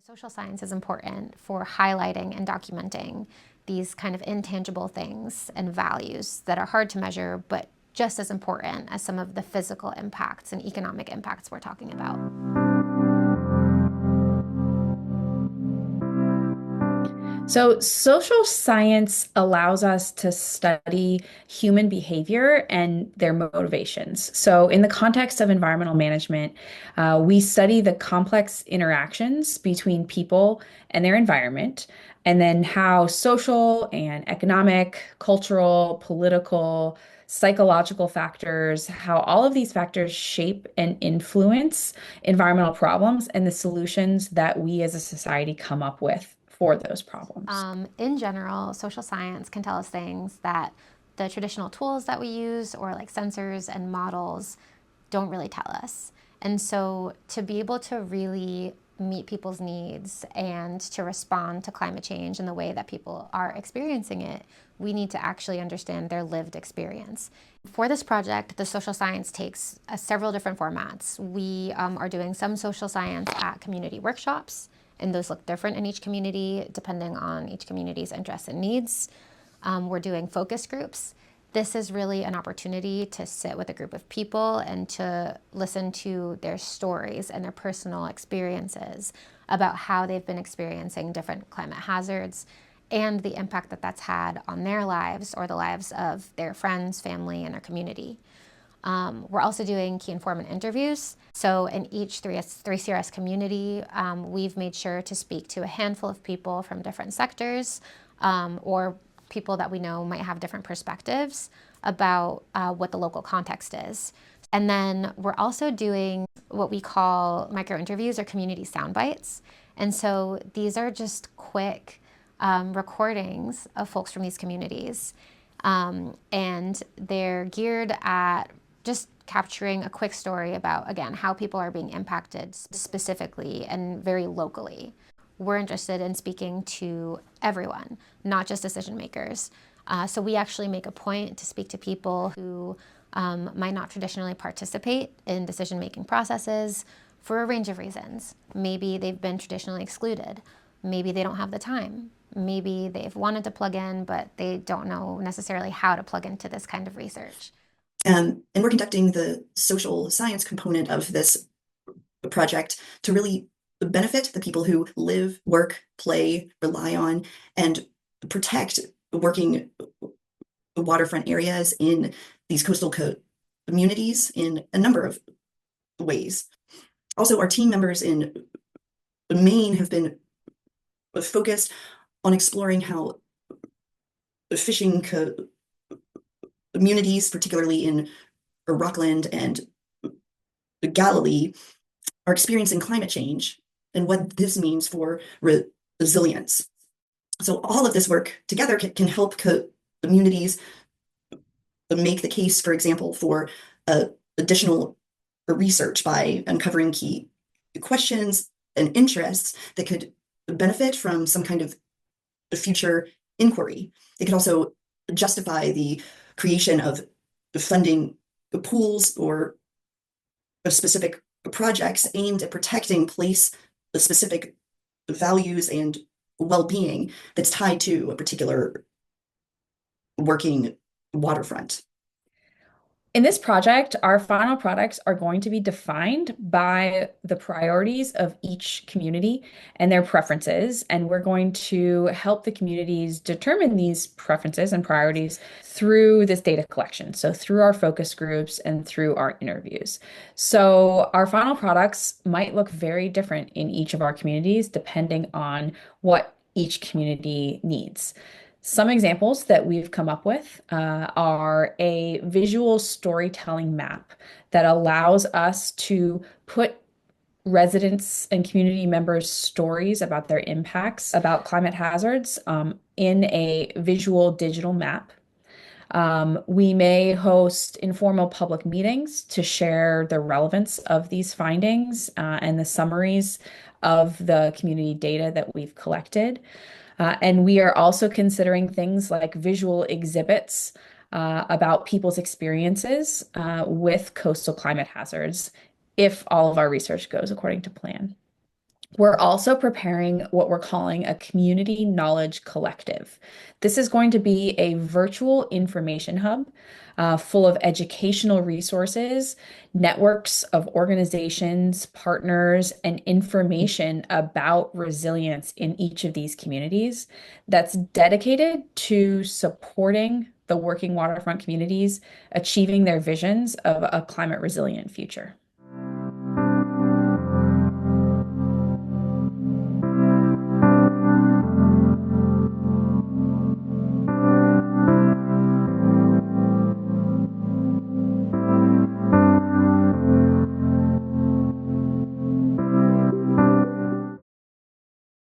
Social science is important for highlighting and documenting these kind of intangible things and values that are hard to measure, but just as important as some of the physical impacts and economic impacts we're talking about. So, social science allows us to study human behavior and their motivations. So, in the context of environmental management, we study the complex interactions between people and their environment, and then how social and economic, cultural, political, psychological factors, how all of these factors shape and influence environmental problems and the solutions that we as a society come up with for those problems. In general, social science can tell us things that the traditional tools that we use, or like sensors and models, don't really tell us. And so, to be able to really meet people's needs and to respond to climate change in the way that people are experiencing it, we need to actually understand their lived experience. For this project, the social science takes several different formats. We are doing some social science at community workshops, and those look different in each community depending on each community's interests and needs. We're doing focus groups. This is really an opportunity to sit with a group of people and to listen to their stories and their personal experiences about how they've been experiencing different climate hazards and the impact that that's had on their lives or the lives of their friends, family, and their community. We're also doing key informant interviews. So in each 3CRS community, we've made sure to speak to a handful of people from different sectors, or people that we know might have different perspectives about what the local context is. And then we're also doing what we call micro interviews or community sound bites. And so these are just quick recordings of folks from these communities. And they're geared at just capturing a quick story about, again, how people are being impacted specifically and very locally. We're interested in speaking to everyone, not just decision makers. So we actually make a point to speak to people who might not traditionally participate in decision-making processes for a range of reasons. Maybe they've been traditionally excluded. Maybe they don't have the time. Maybe they've wanted to plug in, but they don't know necessarily how to plug into this kind of research. And we're conducting the social science component of this project to really benefit the people who live, work, play, rely on, and protect working waterfront areas in these coastal communities in a number of ways. Also, our team members in Maine have been focused on exploring how fishing communities, particularly in Rockland and Galilee, are experiencing climate change and what this means for resilience. So all of this work together can help communities make the case, for example, for additional research by uncovering key questions and interests that could benefit from some kind of future inquiry. It could also justify the creation of funding pools or specific projects aimed at protecting place-specific values and well-being that's tied to a particular working waterfront. In this project, our final products are going to be defined by the priorities of each community and their preferences. And we're going to help the communities determine these preferences and priorities through this data collection. So through our focus groups and through our interviews. So our final products might look very different in each of our communities, depending on what each community needs. Some examples that we've come up with are a visual storytelling map that allows us to put residents and community members' stories about their impacts about climate hazards in a visual digital map. We may host informal public meetings to share the relevance of these findings and the summaries of the community data that we've collected. And we are also considering things like visual exhibits about people's experiences with coastal climate hazards if all of our research goes according to plan. We're also preparing what we're calling a community knowledge collective. This is going to be a virtual information hub full of educational resources, networks of organizations, partners, and information about resilience in each of these communities that's dedicated to supporting the working waterfront communities achieving their visions of a climate resilient future.